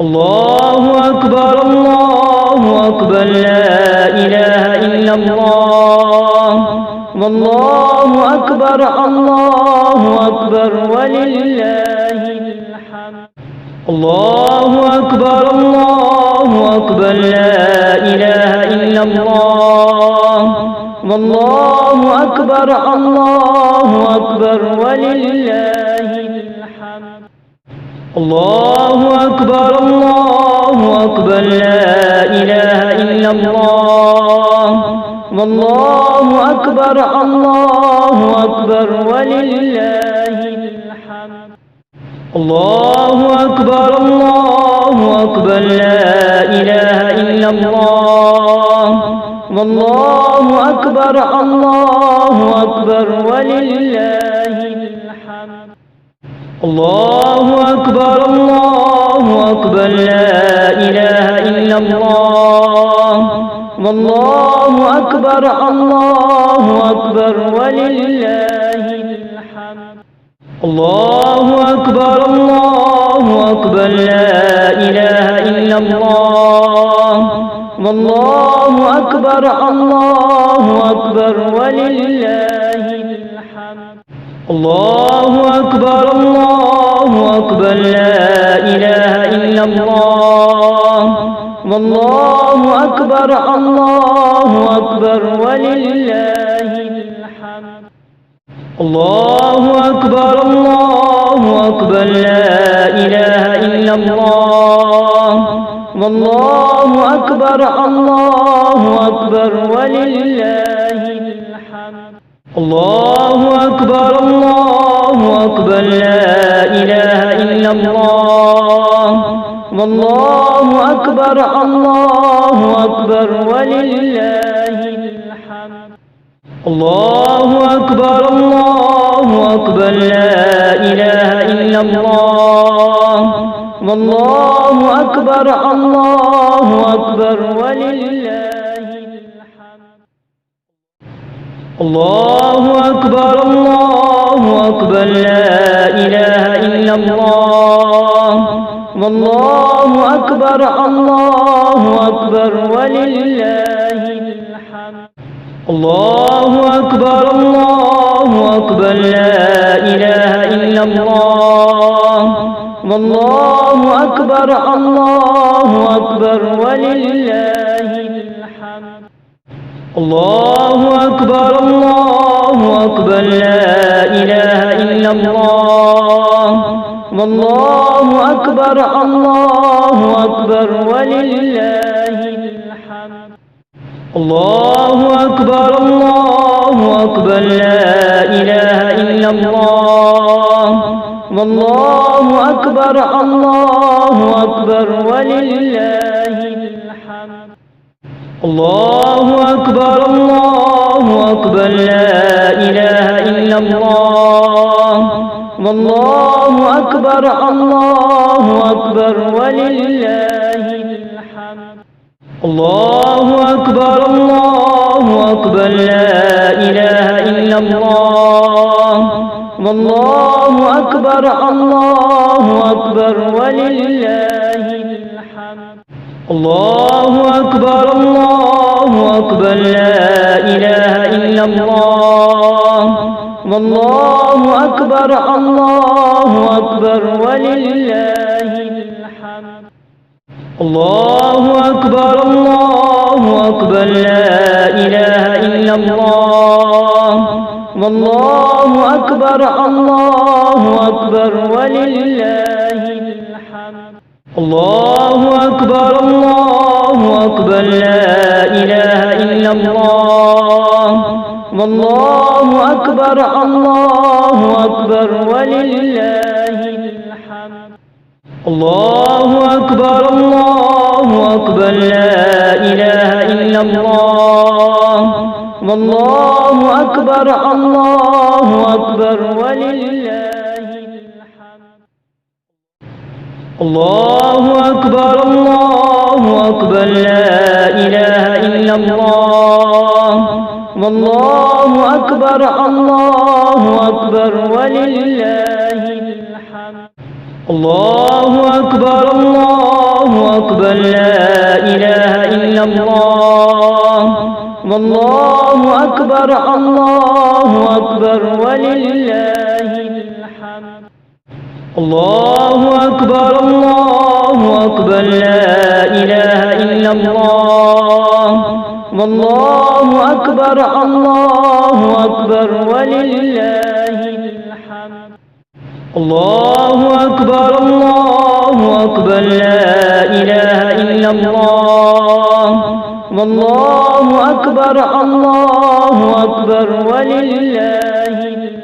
الله أكبر الله أكبر لا إله إلا الله والله أكبر الله أكبر ولله الحمد الله أكبر لا إله إلا الله والله أكبر ولله الحمد الله أكبر لا إله إلا الله والله أكبر ولله الحمد الله أكبر لا إله إلا الله والله أكبر ولله الحمد الله أكبر لا إله إلا الله والله أكبر ولله الحمد الله أكبر لا إله إلا الله والله أكبر ولله الحمد الله أكبر لا إله إلا الله والله أكبر ولله الحمد الله أكبر لا إله إلا الله والله أكبر ولله الحمد الله أكبر لا إله إلا الله والله أكبر ولله الحمد الله أكبر لا إله إلا الله والله أكبر ولله الحمد الله أكبر لا إله إلا الله والله أكبر ولله الحمد الله أكبر لا إله إلا الله والله أكبر ولله الحمد الله أكبر لا إله إلا الله والله أكبر ولله الحمد الله أكبر لا إله إلا الله والله أكبر ولله الحمد الله أكبر لا إله إلا الله والله أكبر ولله الحمد الله أكبر لا إله إلا الله والله أكبر ولله الحمد الله أكبر لا إله إلا الله والله أكبر ولله الحمد الله أكبر لا إله إلا الله والله أكبر ولله الحمد الله أكبر لا إله إلا الله والله أكبر ولله الحمد الله أكبر لا إله إلا الله والله أكبر ولله الحمد الله أكبر لا إله إلا الله والله أكبر ولله الحمد الله أكبر أكبر لا إله إلا الله والله أكبر الله أكبر ولله الحمد الله أكبر لا إله إلا الله والله أكبر ولله الحمد الله أكبر لا إله إلا الله والله أكبر ولله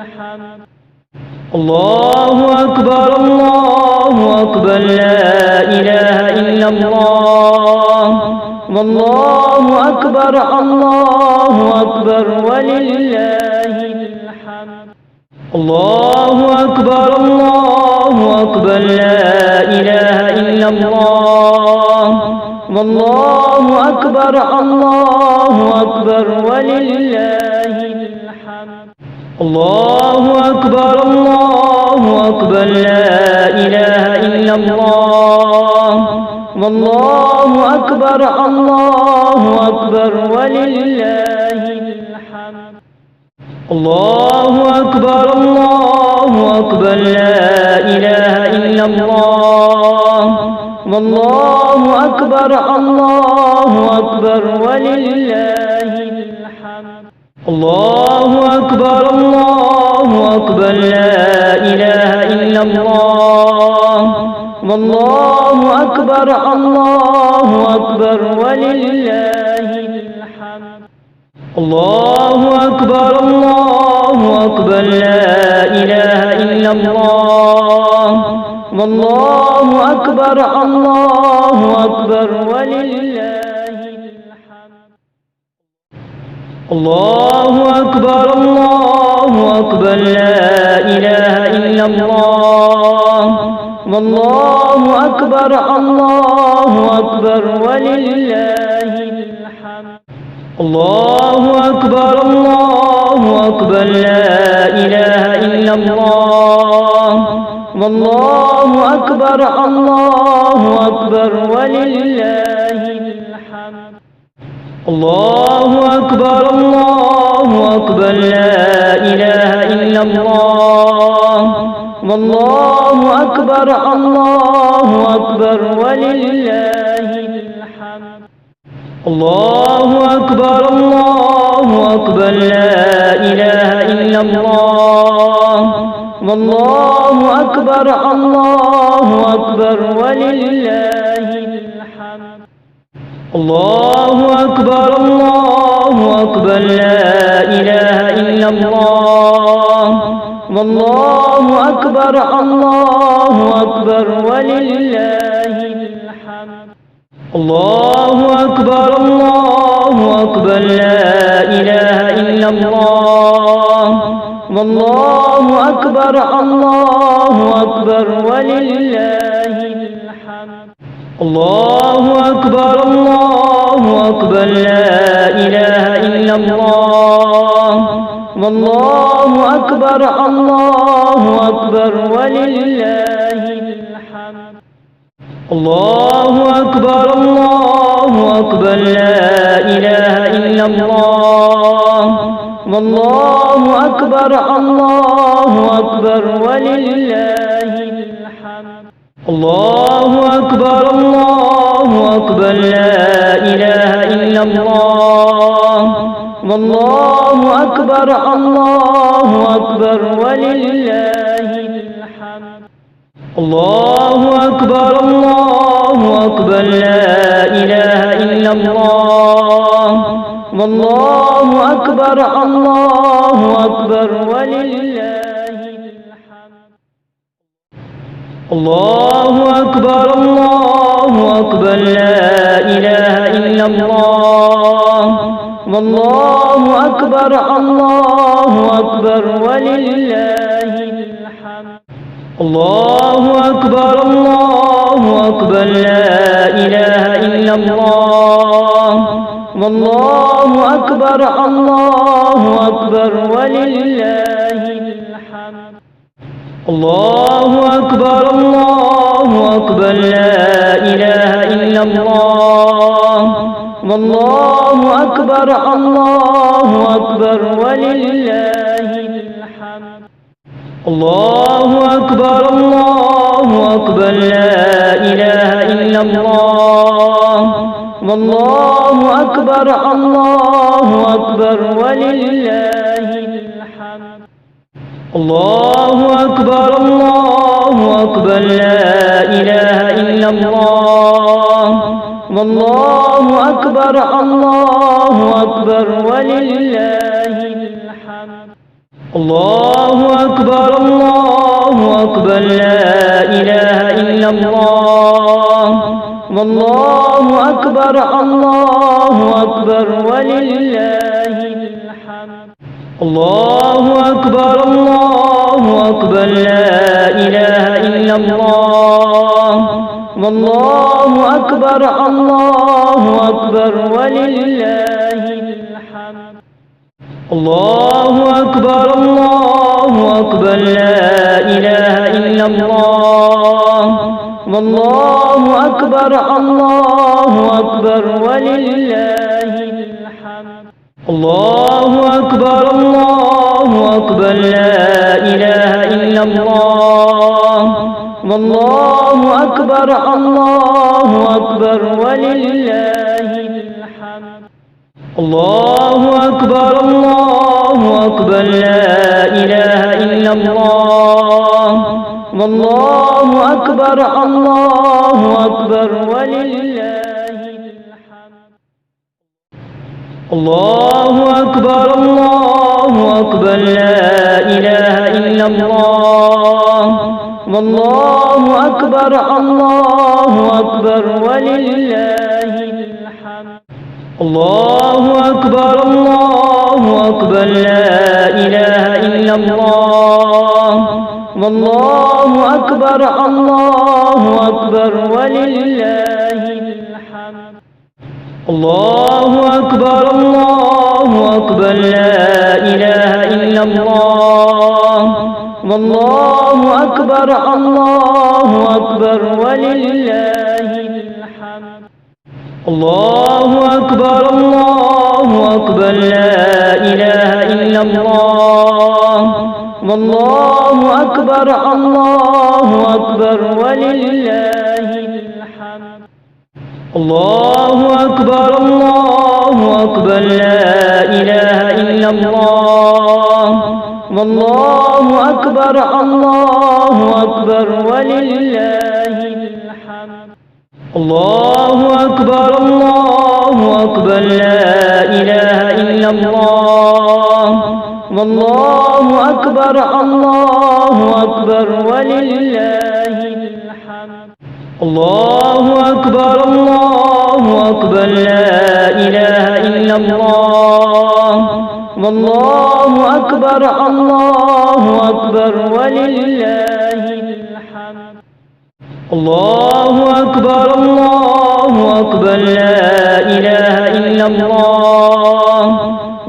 الحمد الله أكبر لا إله إلا الله والله أكبر ولله الحمد الله أكبر لا إله إلا الله والله أكبر ولله الحمد الله أكبر لا إله إلا الله والله أكبر ولله الحمد الله أكبر لا إله إلا الله والله أكبر ولله الحمد الله أكبر لا إله إلا الله والله أكبر ولله الحمد الله أكبر لا إله إلا الله والله أكبر ولله الحمد الله أكبر لا إله إلا الله والله أكبر ولله الحمد الله أكبر لا إله إلا الله والله أكبر ولله الحمد الله أكبر لا إله إلا الله والله أكبر ولله الحمد الله أكبر لا إله إلا الله والله أكبر ولله الحمد الله أكبر لا إله إلا الله والله أكبر ولله الحمد الله أكبر لا إله إلا الله والله أكبر ولله الحمد الله أكبر لا إله إلا الله والله أكبر ولله الحمد الله أكبر لا إله إلا الله والله أكبر ولله الحمد الله أكبر لا إله إلا الله والله أكبر ولله الحمد الله أكبر لا إله إلا الله والله أكبر ولله الحمد الله أكبر لا إله إلا الله والله أكبر ولله الحمد الله أكبر لا إله إلا الله والله أكبر ولله الحمد الله أكبر لا إله الله والله أكبر الله أكبر ولله الحمد الله أكبر الله أكبر لا إله إلا الله والله أكبر الله أكبر ولله الحمد الله أكبر الله أكبر لا إله إلا الله والله أكبر الله أكبر ولله الحمد الله أكبر الله أكبر لا إله إلا الله والله أكبر الله أكبر ولله الحمد الله أكبر الله أكبر لا إله إلا الله والله أكبر الله أكبر ولله الحمد الله أكبر الله أكبر لا إله إلا الله والله أكبر الله أكبر ولله الحمد الله أكبر الله أكبر لا إله إلا الله والله أكبر الله أكبر ولله الحمد الله أكبر الله أكبر لا إله إلا الله والله أكبر الله أكبر ولله الحمد الله أكبر الله أكبر لا إله إلا الله والله أكبر الله أكبر ولله الحمد الله أكبر الله أكبر لا إله إلا الله والله أكبر الله أكبر ولله الحمد الله أكبر الله أكبر لا إله إلا الله والله أكبر الله أكبر ولله الحمد الله أكبر الله أكبر لا إله إلا الله والله أكبر الله أكبر ولله الحمد الله أكبر الله أكبر لا إله إلا الله والله أكبر الله أكبر ولله الحمد الله أكبر الله أكبر لا إله إلا الله والله أكبر الله أكبر ولله الحمد الله أكبر الله أكبر لا إله إلا الله والله أكبر الله أكبر ولله الحمد الله أكبر الله أكبر لا إله إلا الله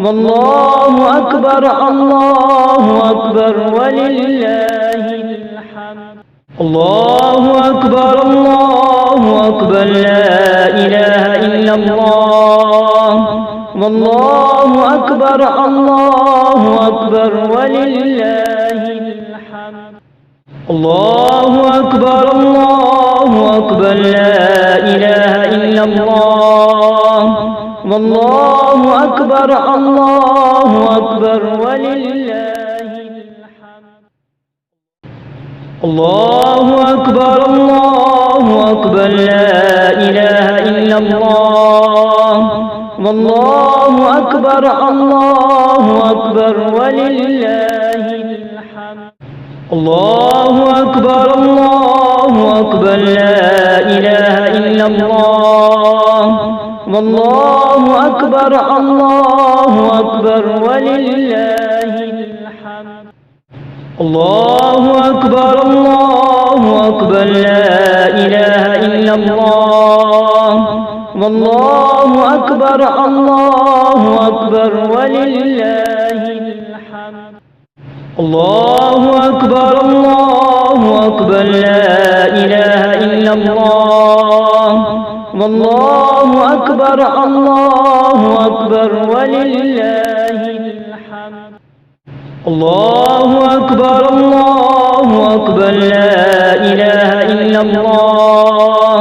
والله أكبر الله أكبر ولله الحمد الله أكبر الله أكبر لا إله إلا الله والله أكبر الله أكبر ولله الحمد الله أكبر الله أكبر لا إله إلا الله والله أكبر الله أكبر ولله الحمد الله أكبر الله أكبر لا إله إلا الله والله أكبر الله أكبر ولله الحمد الله أكبر الله أكبر لا إله إلا الله والله أكبر الله أكبر ولله الحمد الله أكبر الله أكبر لا إله إلا الله والله أكبر الله أكبر ولله الحمد الله أكبر الله أكبر لا إله إلا الله والله أكبر الله أكبر ولله الحمد. الله أكبر الله أكبر لا إله إلا الله.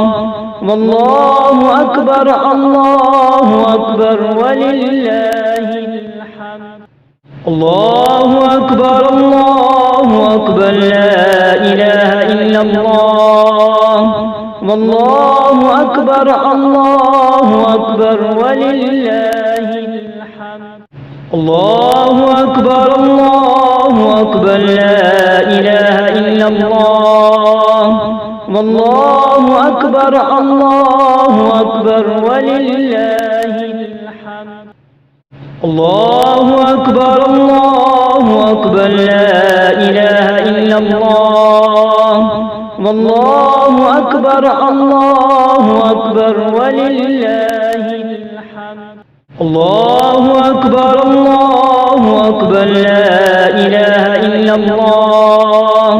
والله أكبر الله أكبر ولله الحمد. الله أكبر الله أكبر لا إله إلا الله. والله أكبر الله أكبر ولله الحمد. الله أكبر الله أكبر لا إله إلا الله. والله أكبر الله أكبر ولله الحمد. الله أكبر الله أكبر لا إله إلا الله. والله أكبر الله أكبر ولله الحمد. الله أكبر الله أكبر لا إله إلا الله.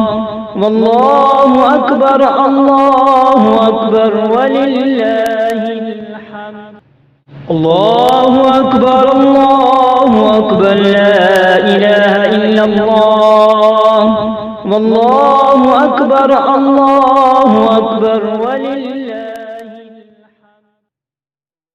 والله أكبر الله أكبر ولله الحمد. الله أكبر الله أكبر لا إله إلا الله. والله أكبر الله أكبر ولله